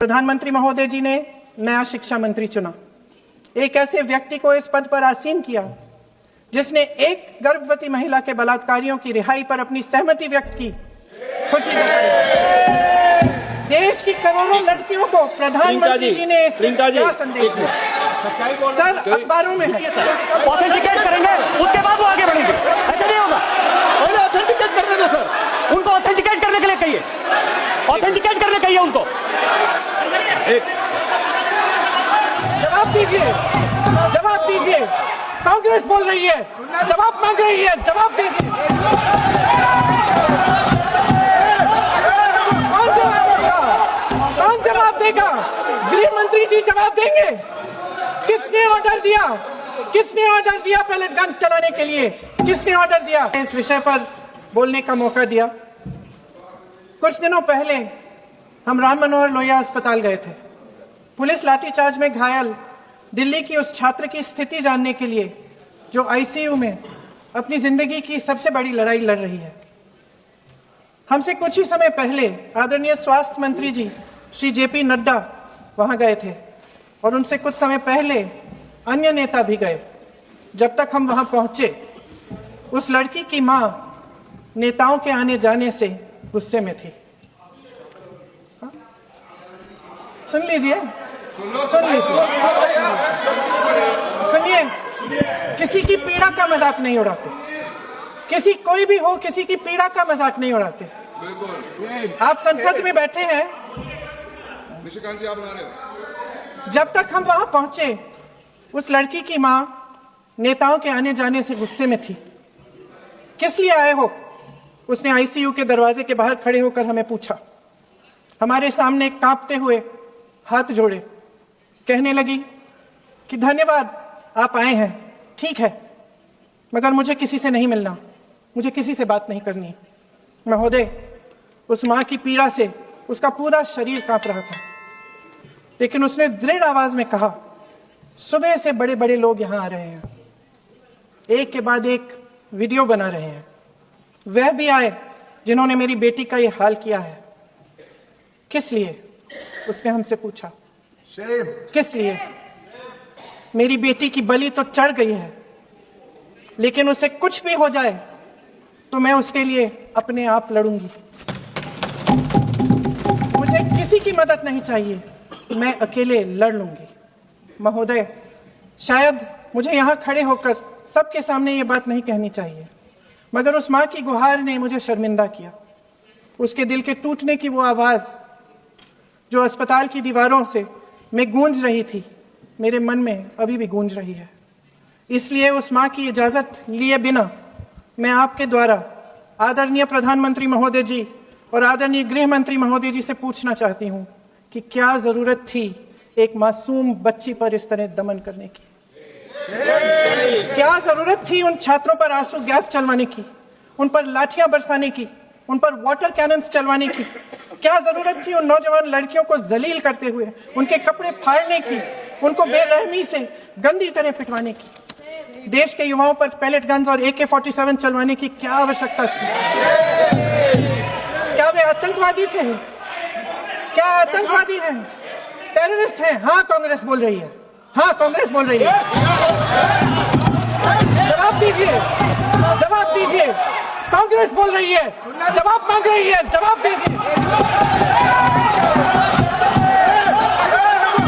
प्रधानमंत्री महोदय जी ने नया शिक्षा मंत्री चुना, एक ऐसे व्यक्ति को इस पद पर आसीन किया जिसने एक गर्भवती महिला के बलात्कारियों की रिहाई पर अपनी सहमति व्यक्त की, खुशी जताई। देश की करोड़ों लड़कियों को प्रधानमंत्री जी ने क्या संदेश दिया? सर, अखबारों में है। ऑथेंटिकेट करेंगे, उसके बाद वो आगे बढ़ेंगे। ऐसा नहीं होगा। ऑथेंटिकेट करने दो सर, उनको ऑथेंटिकेट करने के लिए कहिए, ऑथेंटिकेट करने कहिए उनको। जवाब दीजिए, जवाब दीजिए। कांग्रेस बोल रही है, जवाब मांग रही है, जवाब दीजिए। कौन जवाब देगा? गृह मंत्री जी जवाब देंगे। किसने ऑर्डर दिया? किसने ऑर्डर दिया पैलेट गन्स चलाने के लिए? किसने ऑर्डर दिया? इस विषय पर बोलने का मौका दिया। कुछ दिनों पहले हम राम मनोहर लोहिया अस्पताल गए थे। पुलिस लाठीचार्ज में घायल दिल्ली की उस छात्र की स्थिति जानने के लिए जो आईसीयू में अपनी जिंदगी की सबसे बड़ी लड़ाई लड़ रही है। हमसे कुछ ही समय पहले आदरणीय स्वास्थ्य मंत्री जी श्री जेपी नड्डा वहां गए थे और उनसे कुछ समय पहले अन्य नेता भी गए। जब तक हम वहां पहुंचे, उस लड़की की मां नेताओं के आने जाने से गुस्से में थी। सुन लीजिए, सुन लीजिए, सुनिए। किसी की पीड़ा का मजाक नहीं उड़ाते, किसी कोई भी हो, किसी की पीड़ा का मजाक नहीं उड़ाते। आप संसद में बैठे हैं। निशिकांत जी, आप बना रहे हो। जब तक हम वहां पहुंचे, उस लड़की की मां नेताओं के आने जाने से गुस्से में थी। किस लिए आए हो? उसने आईसीयू के दरवाजे के बाहर खड़े होकर हमें पूछा। हमारे सामने कांपते हुए हाथ जोड़े, कहने लगी कि धन्यवाद, आप आए हैं, ठीक है, मगर मुझे किसी से नहीं मिलना, मुझे किसी से बात नहीं करनी। महोदय, उस मां की पीड़ा से उसका पूरा शरीर कांप रहा था, लेकिन उसने दृढ़ आवाज में कहा, सुबह से बड़े बड़े लोग यहां आ रहे हैं, एक के बाद एक वीडियो बना रहे हैं। वह भी आए जिन्होंने मेरी बेटी का यह हाल किया है। किस लिए? उसने हमसे पूछा। किस लिए? मेरी बेटी की बलि तो चढ़ गई है, लेकिन उसे कुछ भी हो जाए तो मैं उसके लिए अपने आप लड़ूंगी। मुझे किसी की मदद नहीं चाहिए, मैं अकेले लड़ लूंगी। महोदय, शायद मुझे यहां खड़े होकर सबके सामने ये बात नहीं कहनी चाहिए, मगर उस मां की गुहार ने मुझे शर्मिंदा किया। उसके दिल के टूटने की वो आवाज जो अस्पताल की दीवारों से में गूंज रही थी, मेरे मन में अभी भी गूंज रही है। इसलिए उस मां की इजाजत लिए बिना मैं आपके द्वारा आदरणीय प्रधानमंत्री महोदय जी और आदरणीय गृह मंत्री महोदय जी से पूछना चाहती हूं कि क्या जरूरत थी एक मासूम बच्ची पर इस तरह दमन करने की? क्या जरूरत थी उन छात्रों पर आंसू गैस चलवाने की, उन पर लाठियां बरसाने की, उन पर वाटर कैनन्स चलवाने की? क्या जरूरत थी उन नौजवान लड़कियों को जलील करते हुए उनके कपड़े फाड़ने की, उनको बेरहमी से गंदी तरह पिटवाने की? देश के युवाओं पर पैलेट गन्स और AK-47 चलवाने की क्या आवश्यकता थी? क्या वे आतंकवादी थे? क्या आतंकवादी हैं? टेररिस्ट हैं? हाँ, कांग्रेस बोल रही है, हाँ, कांग्रेस बोल रही है। जवाब दीजिए, जवाब दीजिए। कांग्रेस बोल रही है, जवाब मांग रही है, जवाब दीजिए।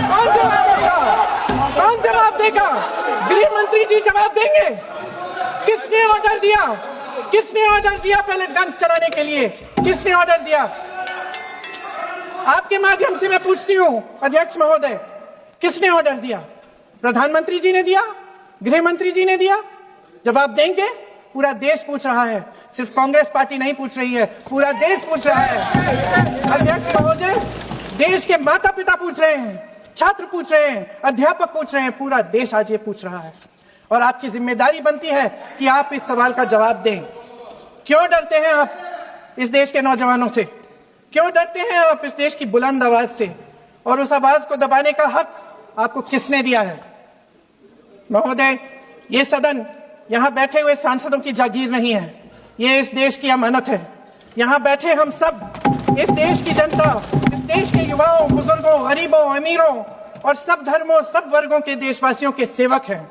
कौन जवाब देगा? कौन जवाब देगा? गृह मंत्री जी जवाब देंगे। किसने ऑर्डर दिया? किसने ऑर्डर दिया पैलेट गन्स चलाने के लिए? किसने ऑर्डर दिया? आपके माध्यम से मैं पूछती हूं अध्यक्ष महोदय, किसने ऑर्डर दिया? प्रधानमंत्री जी ने दिया? गृह मंत्री जी ने दिया? जवाब देंगे। पूरा देश पूछ रहा है, सिर्फ कांग्रेस पार्टी नहीं पूछ रही है, पूरा देश पूछ रहा है। अध्यक्ष महोदय, देश के माता पिता पूछ रहे हैं, छात्र पूछ रहे हैं, अध्यापक पूछ रहे हैं, पूरा देश आज ये पूछ रहा है। और आपकी जिम्मेदारी बनती है कि आप इस सवाल का जवाब दें। क्यों डरते हैं आप इस देश के नौजवानों से? क्यों डरते हैं आप इस देश की बुलंद आवाज से? और उस आवाज को दबाने का हक आपको किसने दिया है? महोदय, ये सदन यहां बैठे हुए सांसदों की जागीर नहीं है, ये इस देश की अमानत है। यहां बैठे हम सब, इस देश की जनता, इस देश के युवाओं, बुजुर्गों, गरीबों, अमीरों और सब धर्मों, सब वर्गों के देशवासियों के सेवक हैं।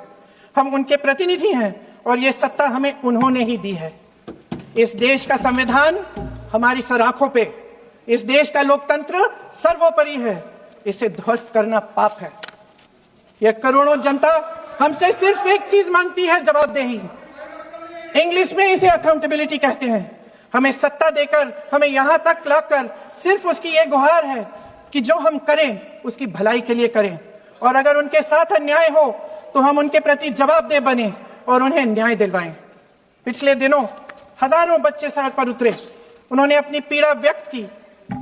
हम उनके प्रतिनिधि हैं और ये सत्ता हमें उन्होंने ही दी है। इस देश का संविधान हमारी सराखों पे, इस देश का लोकतंत्र सर्वोपरि है। इसे ध्वस्त करना पाप है। यह करोड़ों जनता हमसे सिर्फ एक चीज मांगती है, जवाबदेही। इंग्लिश में इसे अकाउंटेबिलिटी कहते हैं। हमें सत्ता देकर, हमें यहां तक लाकर सिर्फ उसकी ये गुहार है कि जो हम करें उसकी भलाई के लिए करें, और अगर उनके साथ अन्याय हो तो हम उनके प्रति जवाबदेह बने और उन्हें न्याय दिलवाएं। पिछले दिनों हजारों बच्चे सड़क पर उतरे। उन्होंने अपनी पीड़ा व्यक्त की।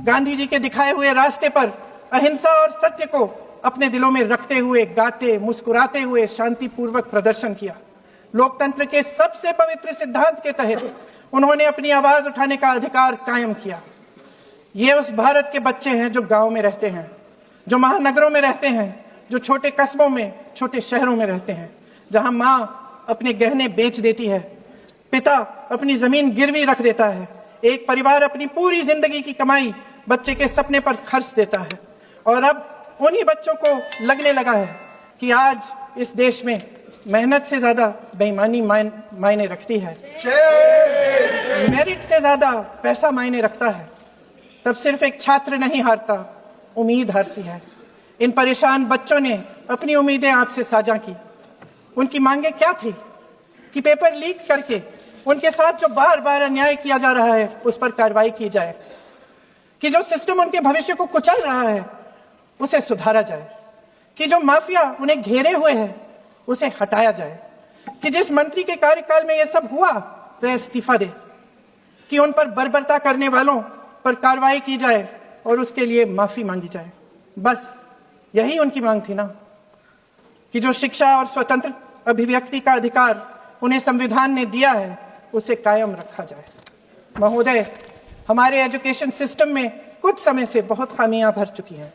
गांधी जी के दिखाए हुए रास्ते पर अहिंसा और सत्य को अपने दिलों में रखते हुए, गाते, मुस्कुराते हुए शांतिपूर्वक प्रदर्शन किया। लोकतंत्र के सबसे पवित्र सिद्धांत के तहत उन्होंने अपनी आवाज उठाने का अधिकार कायम किया। ये उस भारत के बच्चे हैं जो गांव में रहते हैं, जो महानगरों में रहते हैं, जो छोटे कस्बों में, छोटे शहरों में रहते हैं, जहां माँ अपने गहने बेच देती है, पिता अपनी जमीन गिरवी रख देता है, एक परिवार अपनी पूरी जिंदगी की कमाई बच्चे के सपने पर खर्च देता है। और अब उन्हीं बच्चों को लगने लगा है कि आज इस देश में मेहनत से ज्यादा बेईमानी मायने रखती है, मेरिट से ज्यादा पैसा मायने रखता है। तब सिर्फ एक छात्र नहीं हारता, उम्मीद हारती है। इन परेशान बच्चों ने अपनी उम्मीदें आपसे साझा की। उनकी मांगे क्या थी? कि पेपर लीक करके उनके साथ जो बार बार अन्याय किया जा रहा है उस पर कार्रवाई की जाए, कि जो सिस्टम उनके भविष्य को कुचल रहा है उसे सुधारा जाए, कि जो माफिया उन्हें घेरे हुए है उसे हटाया जाए, कि जिस मंत्री के कार्यकाल में यह सब हुआ वह इस्तीफा दे, कि उन पर बर्बरता करने वालों पर कार्रवाई की जाए और उसके लिए माफी मांगी जाए। बस यही उनकी मांग थी ना, कि जो शिक्षा और स्वतंत्र अभिव्यक्ति का अधिकार उन्हें संविधान ने दिया है उसे कायम रखा जाए। महोदय, हमारे एजुकेशन सिस्टम में कुछ समय से बहुत खामियां भर चुकी हैं।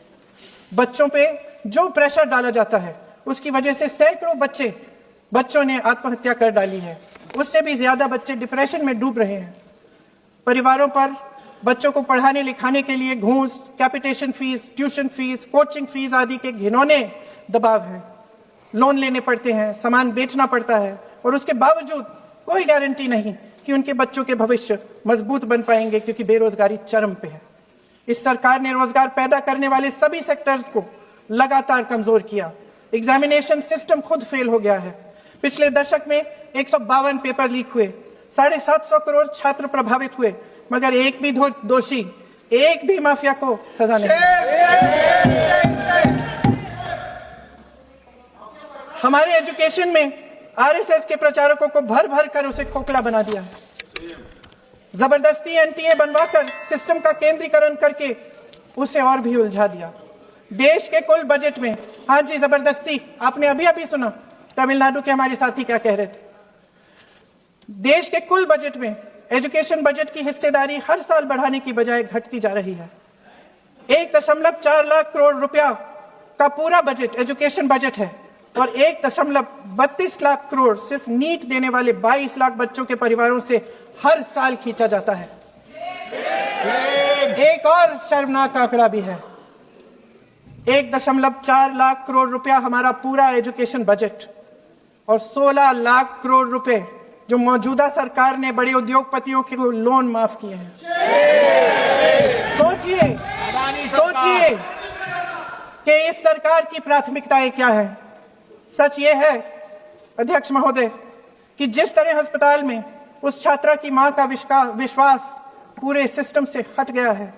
बच्चों पे जो प्रेशर डाला जाता है उसकी वजह से सैकड़ों बच्चों ने आत्महत्या कर डाली है। उससे भी ज्यादा बच्चे डिप्रेशन में डूब रहे हैं। परिवारों पर बच्चों को पढ़ाने लिखाने के लिए घूस, capitation fees, tuition fees, coaching fees आदि के घिनौने दबाव है। लोन लेने पड़ते हैं, सामान बेचना पड़ता है और उसके बावजूद कोई गारंटी नहीं कि उनके बच्चों के भविष्य मजबूत बन पाएंगे, क्योंकि बेरोजगारी चरम पे है। इस सरकार ने रोजगार पैदा करने वाले सभी सेक्टर्स को लगातार कमजोर किया। एग्जामिनेशन सिस्टम खुद फेल हो गया है। पिछले दशक में 152 पेपर लीक हुए, 750 करोड़ छात्र प्रभावित हुए, मगर एक भी दोषी, एक भी माफिया को सजा नहीं। हमारे एजुकेशन में आरएसएस के प्रचारकों को भर भर कर उसे खोखला बना दिया है। जबरदस्ती एनटीए बनवाकर सिस्टम का केंद्रीकरण करके उसे और भी उलझा दिया। देश के कुल बजट में, हाँ जी जबरदस्ती, आपने अभी सुना तमिलनाडु के हमारे साथी क्या कह रहे थे। देश के कुल बजट में एजुकेशन बजट की हिस्सेदारी हर साल बढ़ाने की बजाय घटती जा रही है। 1.4 लाख करोड़ रुपया का पूरा बजट एजुकेशन बजट है और 1.32 लाख करोड़ सिर्फ नीट देने वाले 22 लाख बच्चों के परिवारों से हर साल खींचा जाता है। एक और शर्मनाक आंकड़ा भी है, 1.4 लाख करोड़ रुपया हमारा पूरा एजुकेशन बजट और 16 लाख करोड़ रुपए जो मौजूदा सरकार ने बड़े उद्योगपतियों के लोन माफ किए हैं। सोचिए कि इस सरकार की प्राथमिकताएं क्या है। सच ये है अध्यक्ष महोदय कि जिस तरह अस्पताल में उस छात्रा की मां का विश्वास पूरे सिस्टम से हट गया है,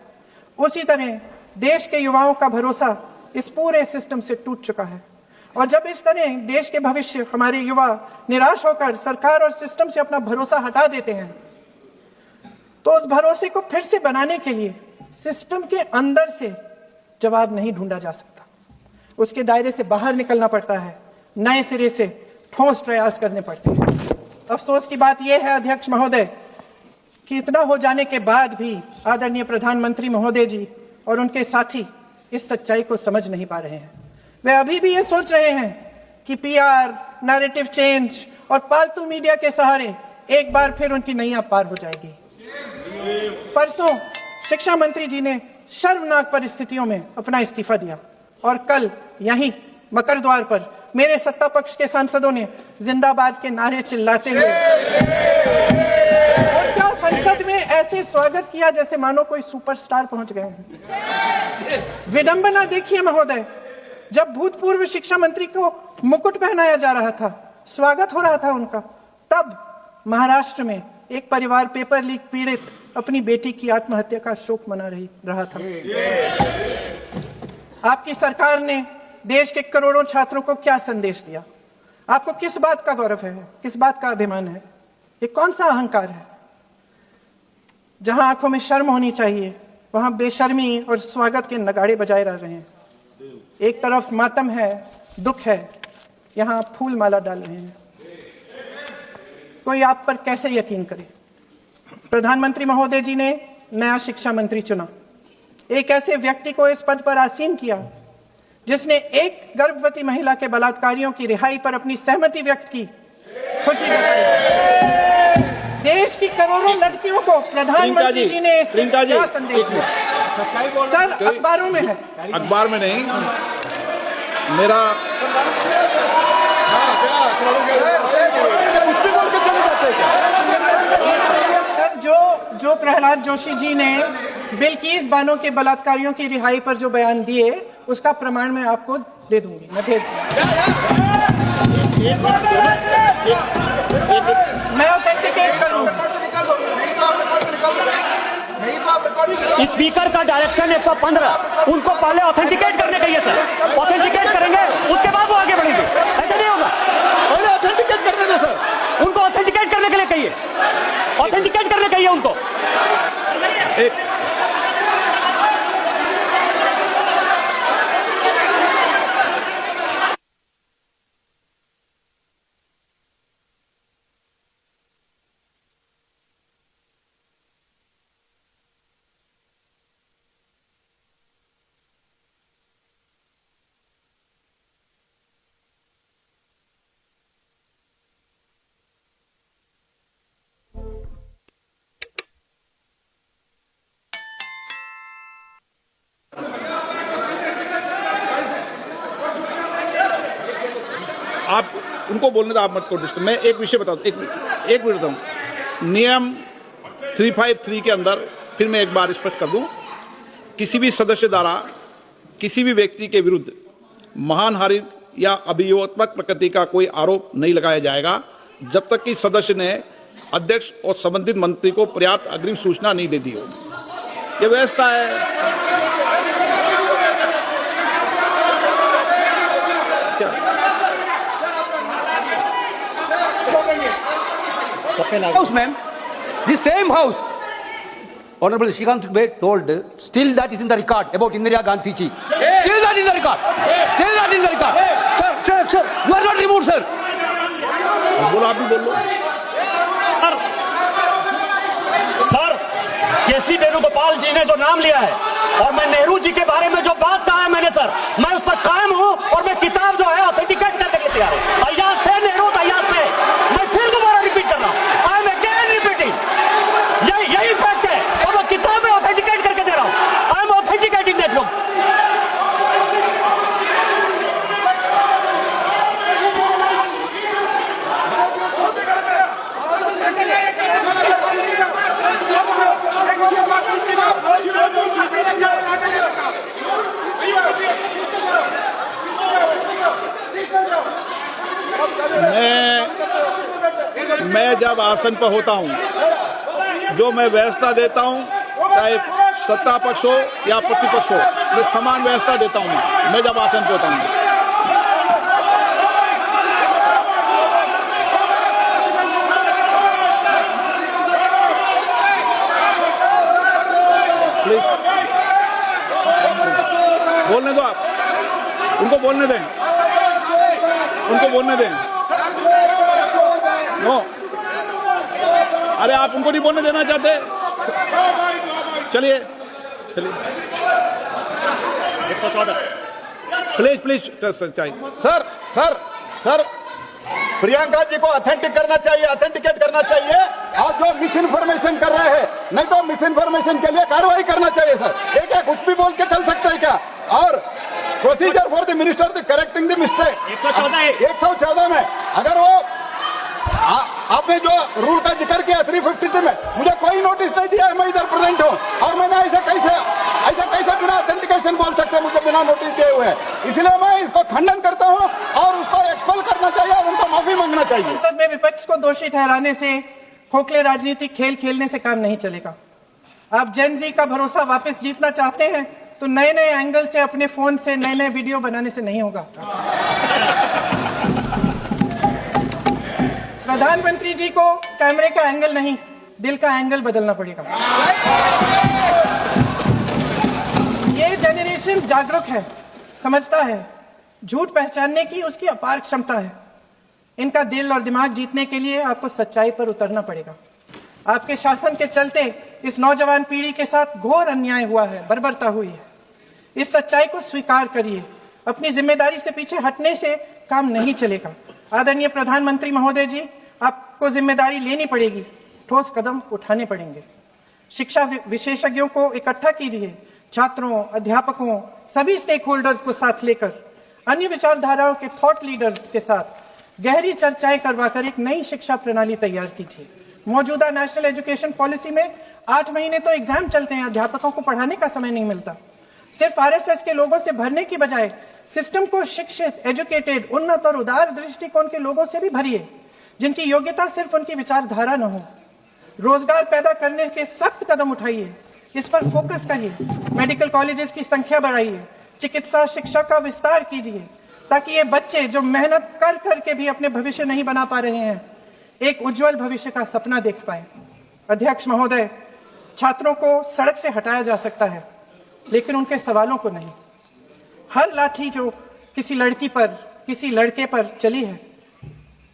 उसी तरह देश के युवाओं का भरोसा इस पूरे सिस्टम से टूट चुका है। और जब इस तरह देश के भविष्य, हमारे युवा निराश होकर सरकार और सिस्टम से अपना भरोसा हटा देते हैं, तो उस भरोसे को फिर से बनाने के लिए सिस्टम के अंदर से जवाब नहीं ढूंढा जा सकता। उसके दायरे से बाहर निकलना पड़ता है, नए सिरे से ठोस प्रयास करने पड़ते हैं। अफसोस की बात यह है अध्यक्ष महोदय कि इतना हो जाने के बाद भी आदरणीय प्रधानमंत्री महोदय जी और उनके साथी इस सच्चाई को समझ नहीं पा रहे हैं। वे अभी भी ये सोच रहे हैं कि पीआर, नैरेटिव चेंज और पालतू मीडिया के सहारे एक बार फिर उनकी नैया पार हो जाएगी। परसों शिक्षा मंत्री जी ने शर्मनाक परिस्थितियों में अपना इस्तीफा दिया और कल यहीं मकर द्वार पर मेरे सत्ता पक्ष के सांसदों ने जिंदाबाद के नारे चिल्लाते हुए उनका संसद में ऐसे स्वागत किया जैसे मानो कोई सुपरस्टार पहुंच गए हैं। विडंबना देखिए महोदय, जब भूतपूर्व शिक्षा मंत्री को मुकुट पहनाया जा रहा था, स्वागत हो रहा था उनका, तब महाराष्ट्र में एक परिवार पेपर लीक पीड़ित अपनी बेटी की आत्महत्या का शोक मना रहा था। आपकी सरकार ने देश के करोड़ों छात्रों को क्या संदेश दिया? आपको किस बात का गौरव है, किस बात का अभिमान है? ये कौन सा अहंकार है? जहां आंखों में शर्म होनी चाहिए वहां बेशर्मी और स्वागत के नगाड़े बजाए रह रहे हैं। एक तरफ मातम है, दुख है, यहां फूल माला डाल रहे हैं। कोई आप पर कैसे यकीन करे? प्रधानमंत्री महोदय जी ने नया शिक्षा मंत्री चुना, एक ऐसे व्यक्ति को इस पद पर आसीन किया जिसने एक गर्भवती महिला के बलात्कारियों की रिहाई पर अपनी सहमति व्यक्त की, खुशी जताई। देश की करोड़ों लड़कियों को प्रधानमंत्री जी ने इससे क्या संदेश दिया? सर, अखबारों में है, अखबार में नहीं, मेरा सर, जो प्रहलाद जोशी जी ने बिल्किस बानो के बलात्कारियों की रिहाई पर जो बयान दिए, उसका प्रमाण मैं आपको दे दूंगी, मैं भेज दूंगा। मैं ऑथेंटिकेट करूंगा। स्पीकर का डायरेक्शन 115, उनको पहले ऑथेंटिकेट करने कहिए सर, ऑथेंटिकेट करेंगे उसके बाद वो आगे बढ़ेंगे, ऐसा नहीं होगा। पहले ऑथेंटिकेट करने दें सर, उनको ऑथेंटिकेट करने के लिए कहिए, ऑथेंटिकेट करने कहिए उनको। आप उनको बोलने दो, आप मत करो। मैं एक विषय बताऊं, एक मिनट बताऊं। नियम 353 के अंदर फिर मैं एक बार स्पष्ट कर दूं, किसी भी सदस्य द्वारा किसी भी व्यक्ति के विरुद्ध महानहानि या अभियोगात्मक प्रकृति का कोई आरोप नहीं लगाया जाएगा जब तक कि सदस्य ने अध्यक्ष और संबंधित मंत्री को पर्याप्त अग्रिम सूचना नहीं दे दी हो। यह व्यवस्था है। House, ma'am. The same house. Honorable Shrikant Bey told, still that is in the record about Indira Gandhi ji. Still that in the record. Still that in the record. Sir, you are not removed, sir. बोलो, आप भी बोलो। Sir, केसी वेणुगोपाल जी ने जो नाम लिया है और मैं नेहरू जी के बारे में जो बात कहा है मैंने, सर, मैं उस पर कायम हूं और मैं किताब जो है ऑथेंटिकेट करने के लिए तैयार हूं। अय्याज थे नेहरू, अय्याज थे। मैं फिर दोबारा रिपीट कर रहा हूं, आई एम अगेन रिपीटिंग, यही फैक्ट है और मैं किताब में ऑथेंटिकेट करके दे रहा हूं। I am authenticating that book. मैं जब आसन पर होता हूं, जो मैं व्यवस्था देता हूं, चाहे सत्ता पक्ष हो या प्रतिपक्ष हो, मैं समान व्यवस्था देता हूं। मैं जब आसन पर होता हूं, प्लीज बोलने दो, आप उनको बोलने दें, उनको बोलने दें। नो, अरे आप उनको नहीं बोलने देना चाहते? चलिए 114 प्लीज चाहिए। सर प्रियंका जी को ऑथेंटिक करना चाहिए, ऑथेंटिकेट करना चाहिए, और जो मिस इन्फॉर्मेशन कर रहे हैं, नहीं तो मिस इन्फॉर्मेशन के लिए कार्रवाई करना चाहिए सर। ये क्या कुछ भी बोल के चल सकते हैं क्या? और procedure for the minister the correcting the mistake 114 में अगर वो आपने जो रूल का जिक्र किया 353 में, मुझे कोई नोटिस नहीं दिया है, मैं इधर प्रेजेंट हूँ, और मैंने ऐसे कैसे बिना ऑथेंटिकेशन बोल सकते हैं मुझे बिना नोटिस दिए हुए? इसलिए मैं इसको खंडन करता हूँ और उसको एक्सपेल करना चाहिए और उनको माफी मांगना चाहिए। संसद में विपक्ष को दोषी ठहराने से, खोखले राजनीतिक खेल खेलने से काम नहीं चलेगा। आप जेन जी का भरोसा वापस जीतना चाहते हैं तो नए नए एंगल से, अपने फोन से नए नए वीडियो बनाने से नहीं होगा। प्रधानमंत्री जी को कैमरे का एंगल नहीं, दिल का एंगल बदलना पड़ेगा। ये जनरेशन जागरूक है, समझता है, झूठ पहचानने की उसकी अपार क्षमता है। इनका दिल और दिमाग जीतने के लिए आपको सच्चाई पर उतरना पड़ेगा। आपके शासन के चलते इस नौजवान पीढ़ी के साथ घोर अन्याय हुआ है, बर्बरता हुई है। इस सच्चाई को स्वीकार करिए। अपनी जिम्मेदारी से पीछे हटने से काम नहीं चलेगा। आदरणीय प्रधानमंत्री महोदय जी, आपको जिम्मेदारी लेनी पड़ेगी, ठोस कदम उठाने पड़ेंगे। शिक्षा विशेषज्ञों को इकट्ठा कीजिए, छात्रों, अध्यापकों, सभी स्टेक होल्डर्स को साथ लेकर, अन्य विचारधाराओं के थॉट लीडर्स के साथ गहरी चर्चाएं करवाकर एक नई शिक्षा प्रणाली तैयार कीजिए। मौजूदा नेशनल एजुकेशन पॉलिसी में 8 महीने तो एग्जाम चलते हैं, अध्यापकों को पढ़ाने का समय नहीं मिलता। सिर्फ आरएसएस के लोगों से भरने की बजाय सिस्टम को शिक्षित, एजुकेटेड, उन्नत और उदार दृष्टिकोण के लोगों से भी भरिए, जिनकी योग्यता सिर्फ उनकी विचारधारा न हो। रोजगार पैदा करने के सख्त कदम उठाइए, इस पर फोकस करिए। मेडिकल कॉलेजेस की संख्या बढ़ाइए, चिकित्सा शिक्षा का विस्तार कीजिए, ताकि ये बच्चे जो मेहनत कर करके भी अपने भविष्य नहीं बना पा रहे हैं, एक उज्जवल भविष्य का सपना देख पाए। अध्यक्ष महोदय, छात्रों को सड़क से हटाया जा सकता है, लेकिन उनके सवालों को नहीं। हर लाठी जो किसी लड़की पर, किसी लड़के पर चली है,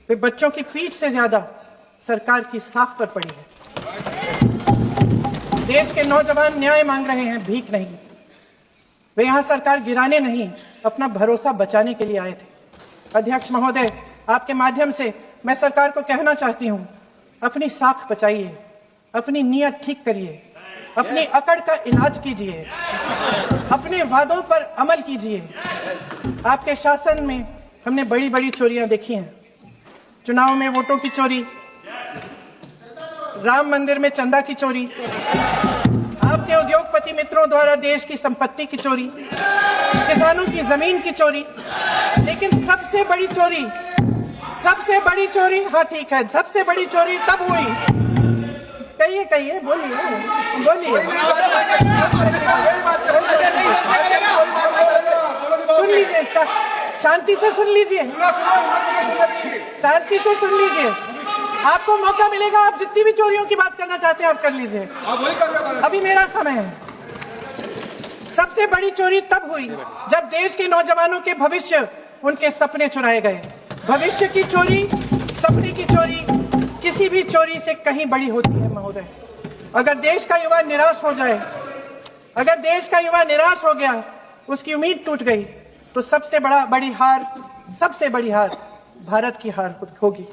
वे बच्चों की पीठ से ज्यादा सरकार की साख पर पड़ी है। देश के नौजवान न्याय मांग रहे हैं, भीख नहीं। वे यहां सरकार गिराने नहीं, अपना भरोसा बचाने के लिए आए थे। अध्यक्ष महोदय, आपके माध्यम से मैं सरकार को कहना चाहती हूं, अपनी साख बचाइए, अपनी नीयत ठीक करिए, अपनी अकड़ का इलाज कीजिए, अपने वादों पर अमल कीजिए। आपके शासन में हमने बड़ी बड़ी चोरियां देखी हैं। चुनाव में वोटों की चोरी, राम मंदिर में चंदा की चोरी, आपके उद्योगपति मित्रों द्वारा देश की संपत्ति की चोरी, किसानों की जमीन की चोरी, लेकिन सबसे बड़ी चोरी, हाँ ठीक है, सबसे बड़ी चोरी तब हुई, कहिए, बोलिए, सुन लीजिए, शांति से सुन लीजिए, शांति से सुन लीजिए। आपको मौका मिलेगा, आप जितनी भी चोरियों की बात करना चाहते हैं आप कर लीजिए, अभी मेरा समय है। सबसे बड़ी चोरी तब हुई जब देश के नौजवानों के भविष्य, उनके सपने चुराए गए। भविष्य की चोरी, सपने की चोरी किसी भी चोरी से कहीं बड़ी होती है महोदय। अगर देश का युवा निराश हो जाए, अगर देश का युवा निराश हो गया, उसकी उम्मीद टूट गई, तो सबसे बड़ी हार भारत की हार होगी।